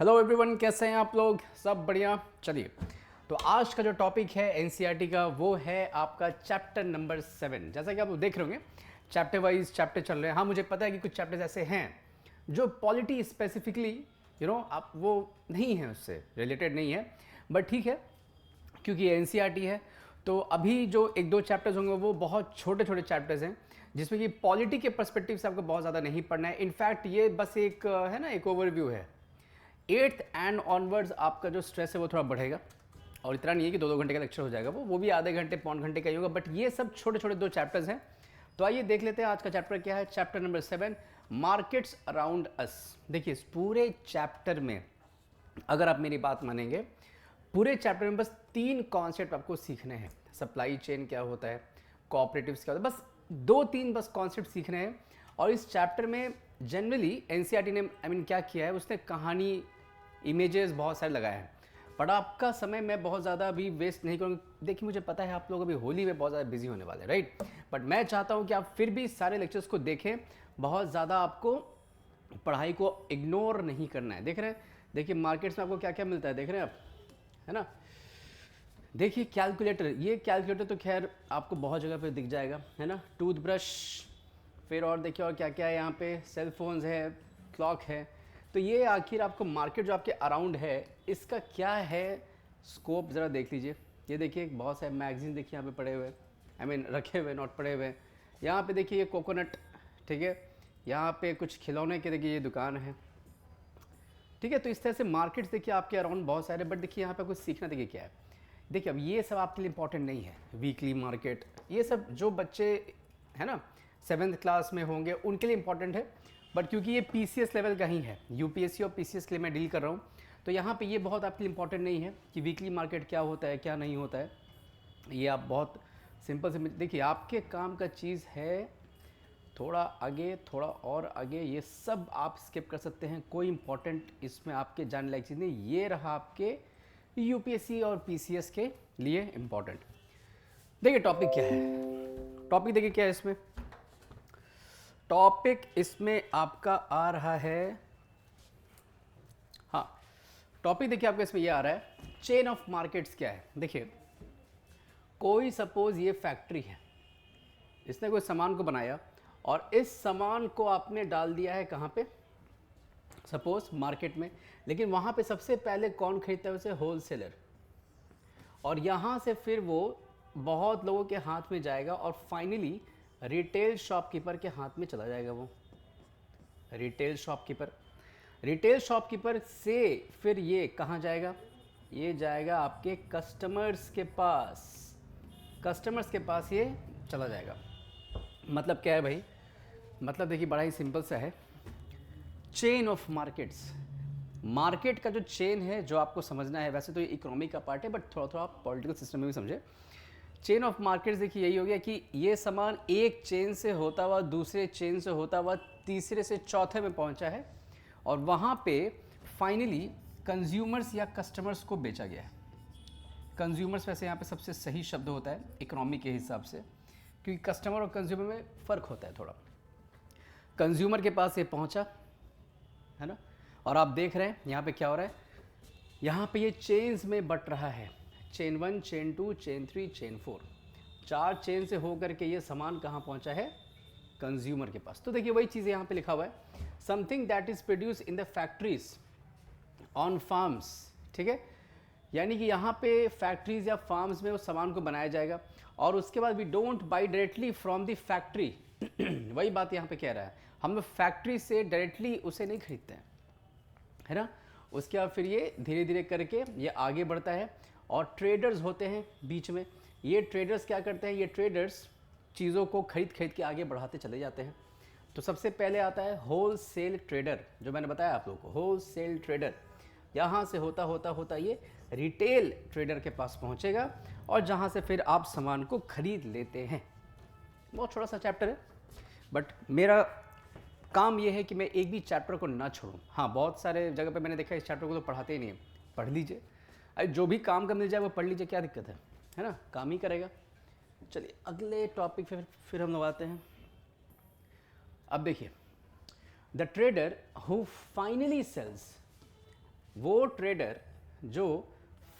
Hello everyone, कैसे हैं आप लोग? सब बढ़िया। चलिए, तो आज का जो टॉपिक है एनसीईआरटी का वो है आपका चैप्टर नंबर 7। जैसा कि आप लोग देख रहे होंगे चैप्टर वाइज चैप्टर चल रहे हैं। हाँ, मुझे पता है कि कुछ चैप्टर्स ऐसे हैं जो पॉलिटी स्पेसिफिकली आप वो नहीं है, उससे रिलेटेड नहीं है, बट ठीक है क्योंकि एनसीईआरटी है। तो अभी जो एक दो चैप्टर्स होंगे वो बहुत छोटे छोटे चैप्टर्स हैं जिसमें कि पॉलिटी के पर्सपेक्टिव से आपको बहुत ज़्यादा नहीं पढ़ना है। इनफैक्ट ये बस एक है ना, एक ओवरव्यू है। एट्थ एंड ऑनवर्ड्स आपका जो स्ट्रेस है वो थोड़ा बढ़ेगा, और इतना नहीं है कि दो दो घंटे का लेक्चर हो जाएगा, वो भी आधे घंटे पौन घंटे का ही होगा। बट ये सब छोटे छोटे दो चैप्टर्स हैं। तो आइए देख लेते हैं आज का चैप्टर क्या है। Chapter number 7, markets around us. देखिए, इस पूरे चैप्टर में अगर आप मेरी बात मानेंगे, पूरे चैप्टर में बस 3 कॉन्सेप्ट आपको सीखने हैं। सप्लाई चेन क्या होता है, कोऑपरेटिव्स क्या होता है, बस 2-3 बस कॉन्सेप्ट सीखने हैं। और इस चैप्टर में जनरली एनसीईआरटी ने क्या किया है, उसने कहानी, इमेजेस बहुत सारे लगाए हैं। बट आपका समय मैं बहुत ज़्यादा अभी वेस्ट नहीं करूँगा। देखिए, मुझे पता है आप लोग अभी होली में बहुत ज़्यादा बिजी होने वाले हैं, राइट? बट मैं चाहता हूँ कि आप फिर भी सारे लेक्चर्स को देखें। बहुत ज़्यादा आपको पढ़ाई को इग्नोर नहीं करना है। देख रहे हैं, देखिए मार्केट्स में आपको क्या क्या मिलता है, देख रहे हैं आप, है ना? देखिए कैलकुलेटर, ये कैलकुलेटर तो खैर आपको बहुत जगह पे दिख जाएगा, है ना? टूथब्रश, फिर और देखिए और क्या क्या है यहाँ पे, सेल फोन्स है, क्लॉक है। तो ये आखिर आपको मार्केट जो आपके अराउंड है इसका क्या है स्कोप, ज़रा देख लीजिए। ये देखिए बहुत सारे मैगजीन देखिए यहाँ पे पड़े हुए, रखे हुए, नोट पड़े हुए। यहाँ पे देखिए ये कोकोनट, ठीक है। यहाँ पे कुछ खिलौने के देखिए ये दुकान है, ठीक है। तो इस तरह से मार्केट्स देखिए आपके अराउंड बहुत सारे। बट देखिए यहाँ पे कुछ सीखना देखिए क्या है। देखिए अब ये सब आपके लिए इंपॉर्टेंट नहीं है। वीकली मार्केट, ये सब जो बच्चे है ना 7th क्लास में होंगे उनके लिए इंपॉर्टेंट है। बट क्योंकि ये पीसीएस लेवल का ही है, यूपीएससी और पीसीएस के लिए मैं डील कर रहा हूँ, तो यहाँ पे ये बहुत आपके लिए इंपॉर्टेंट नहीं है कि वीकली मार्केट क्या होता है क्या नहीं होता है। ये आप बहुत सिंपल से देखिए, आपके काम का चीज़ है थोड़ा आगे, थोड़ा और आगे, ये सब आप स्किप कर सकते हैं। कोई इंपॉर्टेंट इसमें आपके जानने लायक चीज़ नहीं। ये रहा आपके यूपीएससी और पीसीएस के लिए इंपॉर्टेंट। देखिए टॉपिक क्या है, टॉपिक देखिए क्या है इसमें। टॉपिक इसमें आपका आ रहा है, हाँ टॉपिक देखिए आपका इसमें ये आ रहा है, चेन ऑफ मार्केट्स क्या है। देखिए कोई सपोज ये फैक्ट्री है, इसने कोई सामान को बनाया और इस सामान को आपने डाल दिया है कहाँ पे, सपोज मार्केट में। लेकिन वहाँ पे सबसे पहले कौन खरीदता है उसे, होलसेलर। और यहाँ से फिर वो बहुत लोगों के हाथ में जाएगा और फाइनली रिटेल शॉपकीपर के हाथ में चला जाएगा। वो रिटेल शॉपकीपर, रिटेल शॉपकीपर से फिर ये कहाँ जाएगा, ये जाएगा आपके कस्टमर्स के पास। कस्टमर्स के पास ये चला जाएगा। मतलब क्या है भाई, मतलब देखिए बड़ा ही सिंपल सा है। चेन ऑफ मार्केट्स, मार्केट का जो चेन है जो आपको समझना है, वैसे तो ये इकोनॉमी का पार्ट है बट थोड़ा थोड़ा आप पॉलिटिकल सिस्टम में भी समझे। चेन ऑफ मार्केट्स देखिए यही हो गया कि ये सामान एक चेन से होता हुआ दूसरे चेन से होता हुआ तीसरे से चौथे में पहुंचा है और वहाँ पे फाइनली कंज्यूमर्स या कस्टमर्स को बेचा गया है। कंज्यूमर्स वैसे यहाँ पे सबसे सही शब्द होता है इकोनॉमी के हिसाब से, क्योंकि कस्टमर और कंज्यूमर में फ़र्क होता है थोड़ा। कंज्यूमर के पास ये पहुँचा, है ना, और आप देख रहे हैं यहाँ पे क्या हो रहा है, यहाँ पे ये चेन्स में बट रहा है। Chain 1, chain 2, chain 3, chain 4, 4 chain से होकर के ये सामान कहाँ पहुँचा है, कंज्यूमर के पास। तो देखिए वही चीज़ यहाँ पे लिखा हुआ है, something that is produce in the factories on farms, ठीक है। यानी कि यहाँ पे फैक्ट्रीज या फार्म्स में उस सामान को बनाया जाएगा और उसके बाद we don't buy directly from the factory. वही बात यहाँ पे कह रहा है, हम लोग फैक्ट्री से डायरेक्टली उसे नहीं खरीदते हैं, है ना। उसके बाद फिर ये धीरे धीरे करके ये आगे बढ़ता है और ट्रेडर्स होते हैं बीच में। ये ट्रेडर्स क्या करते हैं, ये ट्रेडर्स चीज़ों को खरीद खरीद के आगे बढ़ाते चले जाते हैं। तो सबसे पहले आता है होल सेल ट्रेडर, जो मैंने बताया आप लोगों को, होल सेल ट्रेडर। यहाँ से होता होता होता ये रिटेल ट्रेडर के पास पहुँचेगा और जहाँ से फिर आप सामान को खरीद लेते हैं। बहुत छोटा सा चैप्टर है बट मेरा काम ये है कि मैं एक भी चैप्टर को ना छोड़ूं। हाँ, बहुत सारे जगह पे मैंने देखा इस चैप्टर को तो पढ़ाते ही नहीं है। पढ़ लीजिए, अरे जो भी काम का मिल जाए वो पढ़ लीजिए, क्या दिक्कत है ना, काम ही करेगा। चलिए अगले टॉपिक पे फिर हम लोग आते हैं। अब देखिए, the trader who finally sells वो ट्रेडर जो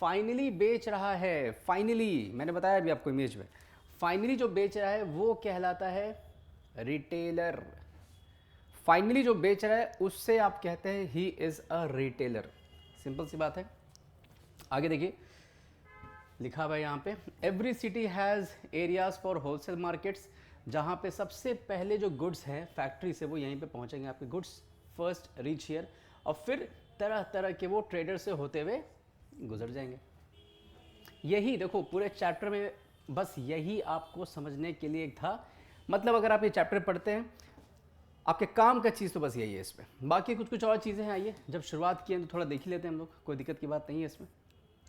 फाइनली बेच रहा है, फाइनली मैंने बताया अभी आपको इमेज में, फाइनली जो बेच रहा है वो कहलाता है रिटेलर। फाइनली जो बेच रहा है उससे आप कहते हैं he is a retailer. Simple सी बात है। आगे देखिए लिखा हुआ है यहाँ पे, every city has areas for wholesale markets, जहाँ पे सबसे पहले जो गुड्स हैं फैक्ट्री से वो यहीं पे पहुँचेंगे, आपके गुड्स फर्स्ट रीच हियर, और फिर तरह तरह के वो ट्रेडर से होते हुए गुजर जाएंगे। यही देखो पूरे चैप्टर में बस यही आपको समझने के लिए एक था। मतलब अगर आप ये चैप्टर पढ़ते हैं आपके काम का चीज़ तो बस यही है इसमें। बाकी कुछ कुछ और चीज़ें हैं, आइए जब शुरुआत की है तो थोड़ा देख ही लेते हैं हम लोग, कोई दिक्कत की बात नहीं है इसमें।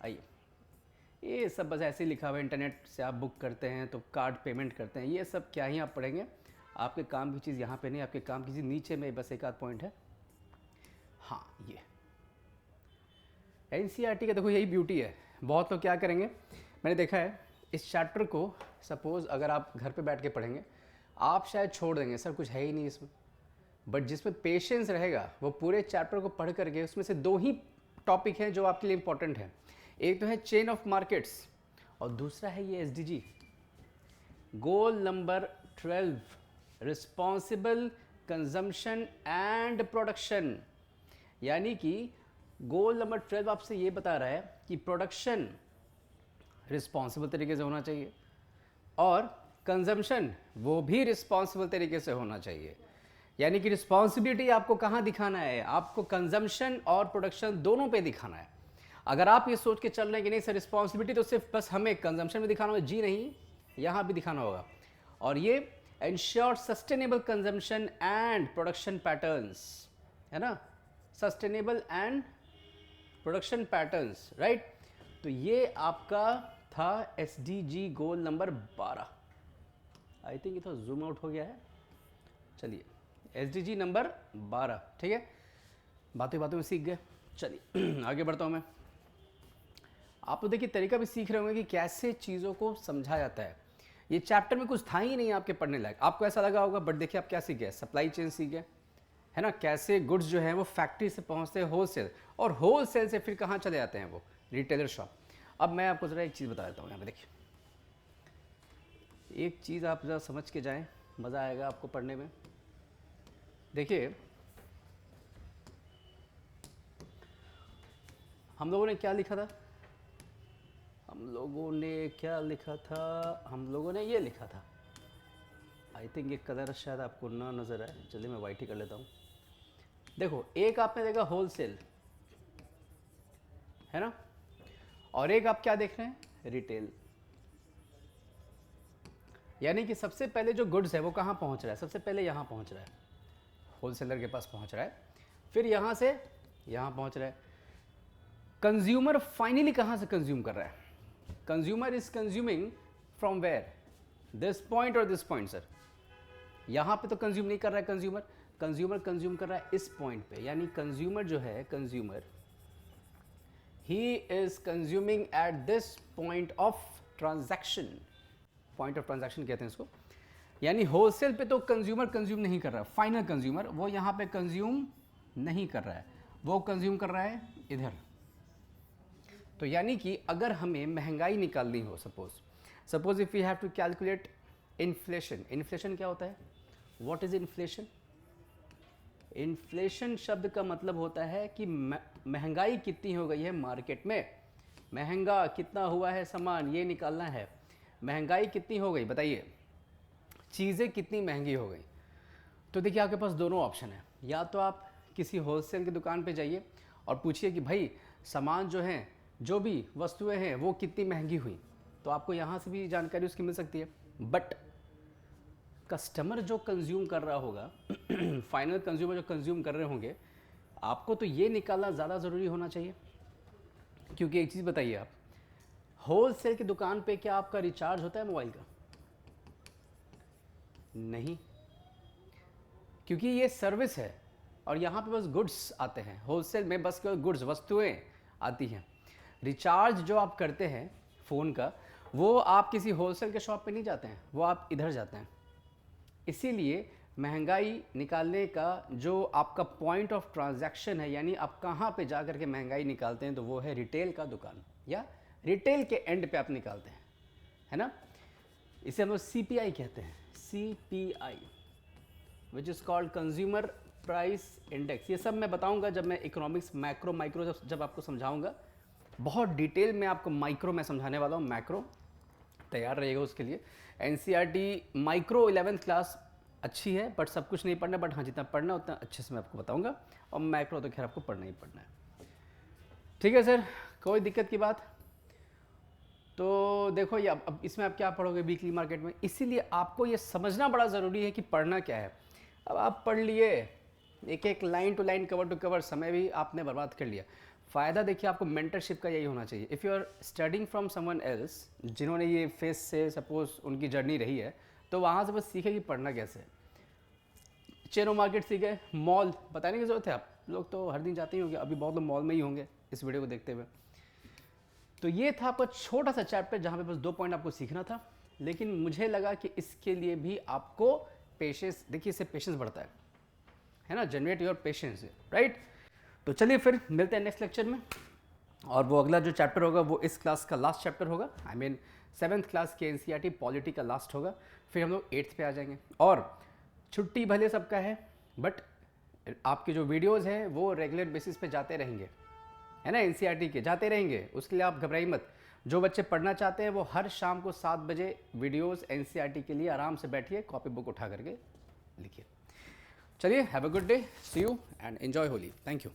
आइए, ये सब बस ऐसे ही लिखा हुआ है, इंटरनेट से आप बुक करते हैं तो कार्ड पेमेंट करते हैं, ये सब क्या ही आप पढ़ेंगे। आपके काम की चीज़ यहाँ पे नहीं, आपके काम की चीज़ नीचे में बस एक आध पॉइंट है। हाँ, ये एनसीईआरटी का देखो यही ब्यूटी है। बहुत लोग क्या करेंगे, मैंने देखा है इस चैप्टर को सपोज़ अगर आप घर पे बैठ के पढ़ेंगे आप शायद छोड़ देंगे, सर कुछ है ही नहीं इसमें। बट जिसमें पेशेंस रहेगा वो पूरे चैप्टर को पढ़ करके उसमें से दो ही टॉपिक हैं जो आपके लिए इंपॉर्टेंट है। एक तो है चेन ऑफ मार्केट्स और दूसरा है ये SDG, goal number 12, responsible consumption and production. यानी कि गोल नंबर 12 आपसे ये बता रहा है कि प्रोडक्शन रिस्पॉन्सिबल तरीके से होना चाहिए और कंजम्पशन वो भी रिस्पॉन्सिबल तरीके से होना चाहिए। यानी कि रिस्पॉन्सिबिलिटी आपको कहाँ दिखाना है, आपको कंजम्पशन और प्रोडक्शन दोनों पे दिखाना है। अगर आप ये सोच के चल रहे हैं कि नहीं सर रिस्पॉन्सिबिलिटी तो सिर्फ बस हमें कंजम्पशन में दिखाना होगा, जी नहीं, यहाँ भी दिखाना होगा। और ये ensure sustainable consumption and production patterns, है ना, sustainable and production patterns, right. तो ये आपका था SDG goal number 12। I think ये तो जूम आउट हो गया है। चलिए एसडीजी नंबर 12, ठीक है, बातें बातों में सीख गए। चलिए आगे बढ़ता हूँ मैं। आप तो देखिए तरीका भी सीख रहे होंगे कि कैसे चीज़ों को समझा जाता है। ये चैप्टर में कुछ था ही नहीं आपके पढ़ने लायक, आपको ऐसा लगा होगा, बट देखिए आप क्या सीख गए, सप्लाई चेन सीख गए, है ना, कैसे गुड्स जो है वो फैक्ट्री से पहुंचते हैं होलसेल, और होलसेल से फिर कहाँ चले जाते हैं वो रिटेलर शॉप। अब मैं आपको ज़रा एक चीज़ बता देता हूँ यहाँ पे, देखिए एक चीज़ आप ज़रा समझ के जाएं, मज़ा आएगा आपको पढ़ने में। देखिए हम लोगों ने क्या लिखा था, हम लोगों ने ये लिखा था। आई थिंक ये कलर शायद आपको ना नज़र आए, चलिए मैं वाइट ही कर लेता हूँ। देखो एक आपने देखा होलसेल, है ना, और एक आप क्या देख रहे हैं, रिटेल। यानी कि सबसे पहले जो गुड्स है वो कहाँ पहुँच रहा है, सबसे पहले यहाँ पहुँच रहा है, होलसेलर के पास पहुँच रहा है, फिर यहाँ से यहाँ पहुँच रहा है। कंज्यूमर फाइनली कहाँ से कंज्यूम कर रहा है, consumer is consuming from where, this point और दिस पॉइंट। सर यहाँ पे तो कंज्यूम नहीं कर रहा है कंज्यूमर कंज्यूम कर रहा है इस पॉइंट पे। यानी कंज्यूमर जो है, consumer he is consuming at this point of transaction, point of transaction कहते हैं इसको। यानी होलसेल पे तो कंज्यूमर कंज्यूम नहीं कर रहा है, फाइनल कंज्यूमर वो यहाँ पे कंज्यूम नहीं कर रहा है, वो कंज्यूम कर रहा है इधर। तो यानी कि अगर हमें महंगाई निकालनी हो, suppose if you have to calculate inflation. Inflation क्या होता है, व्हाट इज इन्फ्लेशन? इन्फ्लेशन शब्द का मतलब होता है कि महंगाई कितनी हो गई है मार्केट में, महंगा कितना हुआ है सामान, ये निकालना है। महंगाई कितनी हो गई बताइए, चीज़ें कितनी महंगी हो गई। तो देखिए आपके पास दोनों ऑप्शन है, या तो आप किसी होलसेल की दुकान पे जाइए और पूछिए कि भाई सामान जो है, जो भी वस्तुएं हैं वो कितनी महंगी हुई, तो आपको यहाँ से भी जानकारी उसकी मिल सकती है। बट कस्टमर जो कंज्यूम कर रहा होगा फाइनल कंज्यूमर जो कंज्यूम कर रहे होंगे, आपको तो ये निकालना ज़्यादा ज़रूरी होना चाहिए। क्योंकि एक चीज़ बताइए, आप होलसेल की दुकान पे क्या आपका रिचार्ज होता है मोबाइल का? नहीं, क्योंकि ये सर्विस है और यहाँ पे बस गुड्स आते हैं। होलसेल में बस केवल गुड्स, वस्तुएं आती हैं। रिचार्ज जो आप करते हैं फ़ोन का, वो आप किसी होलसेल के शॉप पे नहीं जाते हैं, वो आप इधर जाते हैं। इसीलिए महंगाई निकालने का जो आपका पॉइंट ऑफ ट्रांजैक्शन है, यानी आप कहाँ पे जा कर के महंगाई निकालते हैं, तो वो है रिटेल का दुकान या रिटेल के एंड पे आप निकालते हैं, है ना। इसे हम लोग CPI कहते हैं, CPI which is called consumer price index. ये सब मैं बताऊंगा जब मैं इकोनॉमिक्स मैक्रो माइक्रो जब आपको समझाऊंगा। बहुत डिटेल में आपको माइक्रो में समझाने वाला हूँ, मैक्रो तैयार रहेगा उसके लिए। NCERT माइक्रो 11th क्लास अच्छी है, बट सब कुछ नहीं पढ़ना, बट हाँ जितना पढ़ना उतना अच्छे से मैं आपको बताऊंगा। और मैक्रो तो खैर आपको पढ़ना ही पढ़ना है, ठीक है सर, कोई दिक्कत की बात। तो देखो ये अब इसमें आप क्या पढ़ोगे वीकली मार्केट में, इसीलिए आपको ये समझना बड़ा ज़रूरी है कि पढ़ना क्या है। अब आप पढ़ लिए एक एक line to line, cover to cover, समय भी आपने बर्बाद कर लिया। फ़ायदा देखिए आपको मेंटरशिप का यही होना चाहिए। If you are studying from someone else, जिन्होंने ये फेस से सपोज उनकी जर्नी रही है, तो वहाँ से बस सीखे कि पढ़ना कैसे है। चेन ऑफ मार्केट सीखे, मॉल बताने की ज़रूरत है, आप लोग तो हर दिन जाते ही होंगे, अभी बहुत लोग मॉल में ही होंगे इस वीडियो को देखते हुए। तो ये था आपका छोटा सा चैप्टर जहाँ पे बस 2 पॉइंट आपको सीखना था, लेकिन मुझे लगा कि इसके लिए भी आपको पेशेंस, देखिए इससे पेशेंस बढ़ता है ना, जनरेट योर पेशेंस, राइट। तो चलिए फिर मिलते हैं नेक्स्ट लेक्चर में, और वो अगला जो चैप्टर होगा वो इस क्लास का लास्ट चैप्टर होगा, आई मीन 7th क्लास के NCERT पॉलिटी का लास्ट होगा। फिर हम लोग 8th पे आ जाएंगे। और छुट्टी भले सबका है, बट आपके जो वीडियोज़ हैं वो रेगुलर बेसिस पे जाते रहेंगे, है ना, NCERT के जाते रहेंगे, उसके लिए आप घबराइए मत। जो बच्चे पढ़ना चाहते हैं वो हर शाम को 7 बजे वीडियोस NCERT के लिए आराम से बैठिए, कॉपी बुक उठा करके लिखिए। चलिए, have a good day, see you and enjoy Holi, thank you.